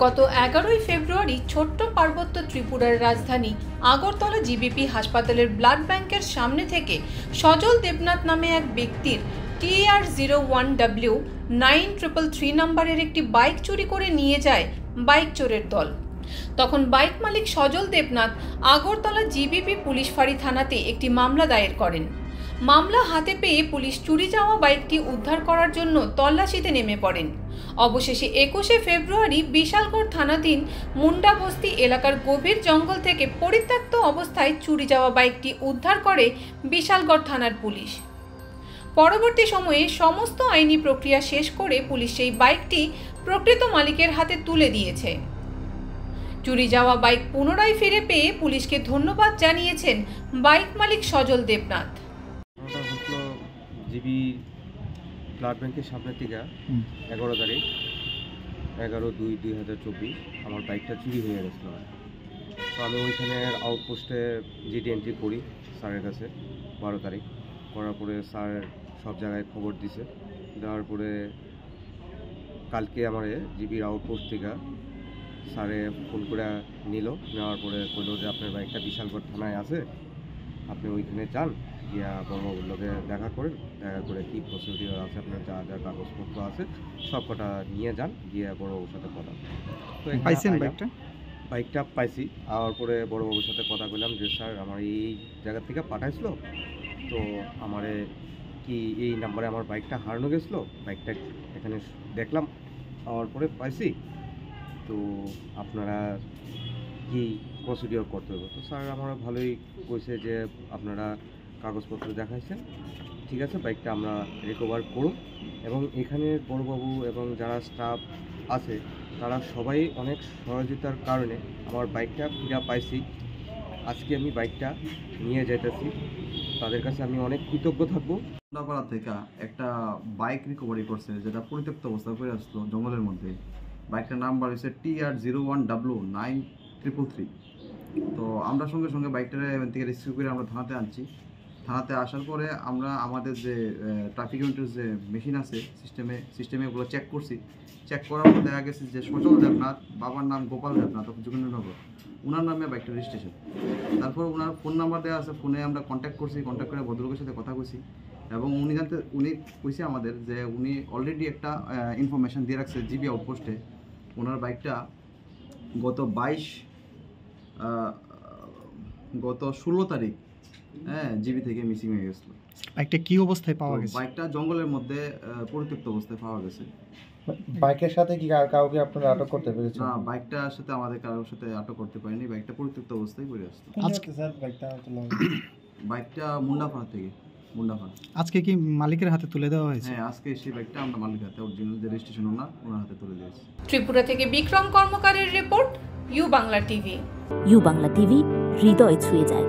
গত 11ই ফেব্রুয়ারি ছোট্ট পার্বত্য ত্রিপুরার রাজধানী আগরতলা জিবিপি হাসপাতালের ব্লাড ব্যাংকের সামনে থেকে সজল দেবনাথ নামে এক ব্যক্তির TR01W9333 নম্বরের একটি বাইক চুরি করে নিয়ে যায় বাইক চোরের দল। তখন বাইক মালিক সজল দেবনাথ আগরতলা জিবিপি পুলিশ ফাঁড়ি থানাতে একটি মামলা দায়ের করেন। মামলা হাতে পেয়ে পুলিশ চুরি যাওয়া বাইকটি উদ্ধার করার জন্য তল্লাশিতে নেমে পড়েন। অবশেষে 21শে ফেব্রুয়ারি বিশালগড় থানাধীন মুন্ডাবস্তি এলাকার গভীর জঙ্গল থেকে পরিত্যক্ত অবস্থায় চুরি যাওয়া বাইকটি উদ্ধার করে বিশালগড় থানার পুলিশ। পরবর্তী সময়ে সমস্ত আইনি প্রক্রিয়া শেষ করে পুলিশ সেই বাইকটি প্রকৃত মালিকের হাতে তুলে দিয়েছে। চুরি যাওয়া বাইক পুনরায় ফিরে পেয়ে পুলিশকে ধন্যবাদ জানিয়েছেন বাইক মালিক সজল দেবনাথ। জিবি ব্লাড ব্যাংকের সামনে থেকে 11 তারিখ 11/2/2024 আমার বাইকটা চুরি হয়ে গেছিলো। তো আমি ওইখানের আউটপোস্টে জিডি এন্ট্রি করি স্যারের কাছে 12 তারিখ। করার পরে স্যার সব জায়গায় খবর দিছে, দেওয়ার পরে কালকে আমার জিবির আউটপোস্ট থেকে স্যারে ফোন করে নিল। নেওয়ার পরে বললো যে আপনার বাইকটা বিশালগড় থানায় আছে, আপনি ওইখানে যান, গিয়া বড়বাবুর লোকে দেখা করেন, দেখা করে কী প্রসিডিওর আছে, আপনার যা যা কাগজপত্র আছে সব কটা নিয়ে যান, গিয়ে বড়বাবুর সাথে কথা। তো পাইছেন বাইকটা পাইছি। আর পরে বড়বাবুর সাথে কথা বললাম যে স্যার আমার এই জায়গা থেকে পাঠাইছিল, তো আমারে কি এই নাম্বারে আমার বাইকটা হারানো গেছিলো, বাইকটা এখানে দেখলাম, আমার পরে পাইছি, তো আপনারা কি প্রসিডিওর করতে হবে। তো স্যার আমরা ভালোই কইছে যে আপনারা কাগজপত্র দেখাইছেন, ঠিক আছে, বাইকটা আমরা রিকভার করুন। এবং এখানে বড়বাবু এবং যারা স্টাফ আছে তারা সবাই অনেক সহযোগিতার কারণে আমার বাইকটা ফিরে পাইছি। আজকে আমি বাইকটা নিয়ে যেতেছি, তাদের কাছে আমি অনেক কৃতজ্ঞ থাকবো। মুন্ডাপাড়া থেকে একটা বাইক রিকভারি করছে, যেটা পরিত্যক্ত অবস্থায় পড়ে আসলো জঙ্গলের মধ্যে। বাইকটার নাম্বার হচ্ছে TR01W9333। তো আমরা সঙ্গে সঙ্গে বাইকটা এখান থেকে রেস্কিউ করে আমরা থানাতে আনছি। থানাতে আসার পরে আমরা আমাদের যে ট্রাফিক ইউনিটের যে মেশিন আছে সিস্টেমে ওগুলো চেক করছি। চেক করার পর দেখা গেছে যে সজল দেবনাথ, বাবার নাম গোপাল দেবনাথ, যোগেন্দ্রনগর, ওনার নামে বাইকটা রেজিস্ট্রেশন। তারপর ওনার ফোন নাম্বার দেওয়া আছে, ফোনে আমরা কন্ট্যাক্ট করছি, কন্ট্যাক্ট করে ভদ্রলোকের সাথে কথা কইছি। এবং উনি কইছে আমাদের যে উনি অলরেডি একটা ইনফরমেশান দিয়ে রাখছে জিবি আউটপোস্টে। ওনার বাইকটা গত 16 তারিখ জিবি থেকে মিসিং হয়ে গেছিলো। বাইকটা কি অবস্থায় পাওয়া গেছে? বাইকটা জঙ্গলের মধ্যে পরিত্যক্ত অবস্থায় পাওয়া গেছে। বাইকের সাথে কি কাউকে আপনারা আটক করতে পেরেছেন? না, বাইকটার সাথে আমাদের কারোর সাথে আটক করতে পারিনি। বাইকটা পরিত্যক্ত অবস্থায় পড়ে আসতো। আজকে স্যার বাইকটা মুন্ডাপাড়া থেকে। আজকে কি মালিকের হাতে তুলে দেওয়া হয়েছে? হ্যাঁ, আজকে সেই বাইকটা আমরা মালিকের হাতে, অরিজিনাল যে রেজিস্ট্রেশন ওনার হাতে তুলে দিয়েছি। ত্রিপুরা থেকে বিক্রম কর্মকারের report, U Bangla TV. U Bangla TV, হৃদয় ছুঁয়ে যায়।